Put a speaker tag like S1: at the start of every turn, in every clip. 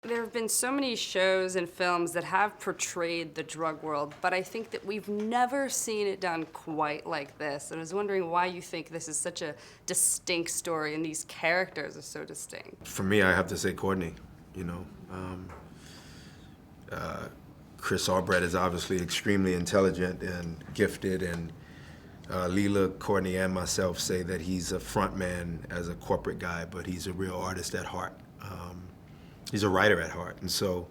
S1: there have been so many shows and films that have portrayed the drug world, but I think that we've never seen it done quite like this. And I was wondering why you think this is such a distinct story and these characters are so distinct.
S2: For me, I have to say Courtney, you know. Chris Albrecht is obviously extremely intelligent and gifted, and Lela, Courtney, and myself say that he's a front man as a corporate guy, but he's a real artist at heart. He's a writer at heart, and so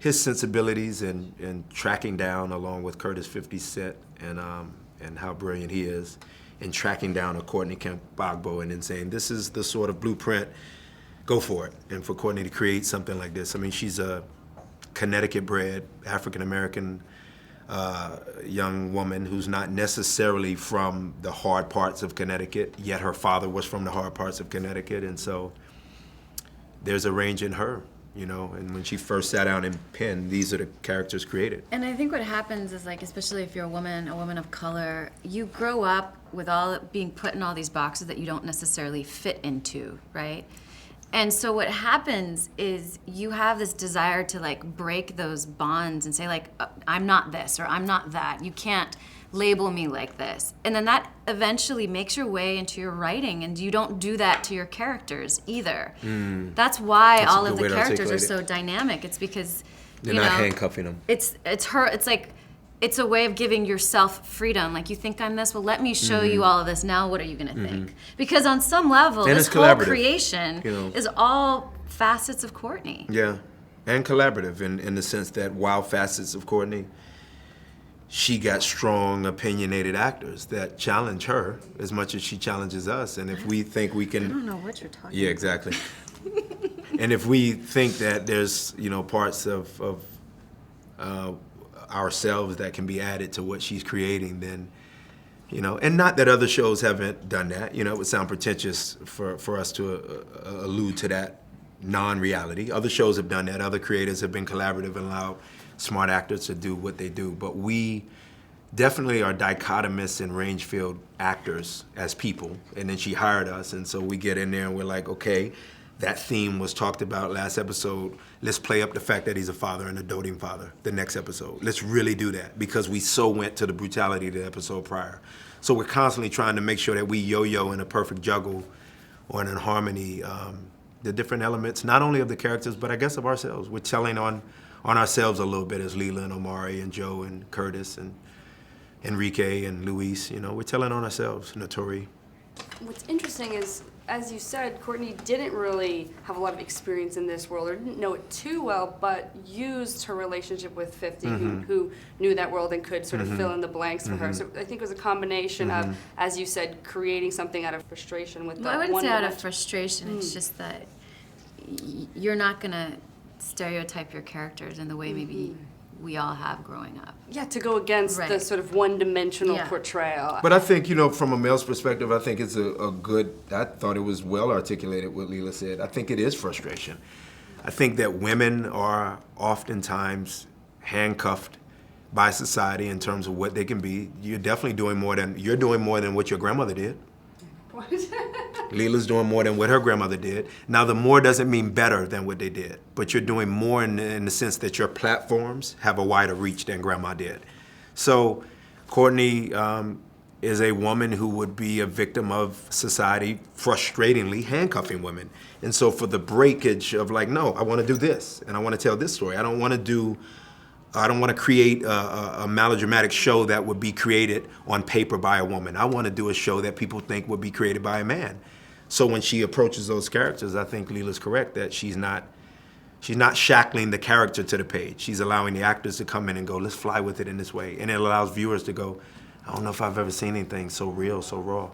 S2: his sensibilities and tracking down, along with Curtis 50 Cent, and how brilliant he is, in tracking down a Courtney Kemp Agboh and then saying, this is the sort of blueprint, go for it. And for Courtney to create something like this, I mean, she's a Connecticut-bred, African-American young woman who's not necessarily from the hard parts of Connecticut, yet her father was from the hard parts of Connecticut, and so there's a range in her, you know, and when she first sat down and penned, these are the characters created.
S3: And I think what happens is, like, especially if you're a woman of color, you grow up with all being put in all these boxes that you don't necessarily fit into, right? And so what happens is you have this desire to, like, break those bonds and say, like, I'm not this or I'm not that. You can't label me like this. And then that eventually makes your way into your writing, and you don't do that to your characters either. That's why all of the characters are so dynamic. It's because
S2: They're not handcuffing them.
S3: It's like it's a way of giving yourself freedom. Like, you think I'm this? Well, let me show you all of this. Now what are you gonna think? Because on some level,
S2: And
S3: this
S2: it's
S3: whole
S2: collaborative,
S3: creation
S2: you know.
S3: is all facets of Courtney.
S2: Yeah, and collaborative in the sense that while facets of Courtney, she got strong, opinionated actors that challenge her as much as she challenges us. And if we think we can...
S3: I don't know what you're talking
S2: Yeah, exactly. And if we think that there's, you know, parts of ourselves that can be added to what she's creating, then, you know, and not that other shows haven't done that. You know, it would sound pretentious for us to allude to that non-reality. Other shows have done that. Other creators have been collaborative and allowed smart actors to do what they do. But we definitely are dichotomous and range-filled actors as people. And then she hired us, and so we get in there and we're like, okay, that theme was talked about last episode. Let's play up the fact that he's a father and a doting father the next episode. Let's really do that, because we so went to the brutality of the episode prior. So we're constantly trying to make sure that we yo-yo in a perfect juggle or in harmony the different elements, not only of the characters, but I guess of ourselves. We're telling on ourselves a little bit as Lela and Omari and Joe and Curtis and Enrique and Luis. You know, we're telling on ourselves, Notori.
S1: What's interesting is, as you said, Courtney didn't really have a lot of experience in this world or didn't know it too well, but used her relationship with 50, who knew that world and could sort of fill in the blanks for her. So I think it was a combination of, as you said, creating something out of frustration with
S3: Well, I wouldn't say out of frustration. It's just that you're not gonna stereotype your characters in the way maybe we all have growing up.
S1: Yeah, to go against the sort of one-dimensional portrayal.
S2: But I think, you know, from a male's perspective, I think it's a good, I thought it was well articulated what Lela said. I think it is frustration. I think that women are oftentimes handcuffed by society in terms of what they can be. You're definitely doing more than what your grandmother did.
S1: What?
S2: Lela's doing more than what her grandmother did. Now, the more doesn't mean better than what they did, but you're doing more in the sense that your platforms have a wider reach than grandma did. So Courtney is a woman who would be a victim of society frustratingly handcuffing women. And so for the breakage of, like, no, I want to do this, and I want to tell this story. I don't want to create a melodramatic show that would be created on paper by a woman. I want to do a show that people think would be created by a man. So when she approaches those characters, I think Lela's correct that she's not shackling the character to the page. She's allowing the actors to come in and go, let's fly with it in this way. And it allows viewers to go, I don't know if I've ever seen anything so real, so raw.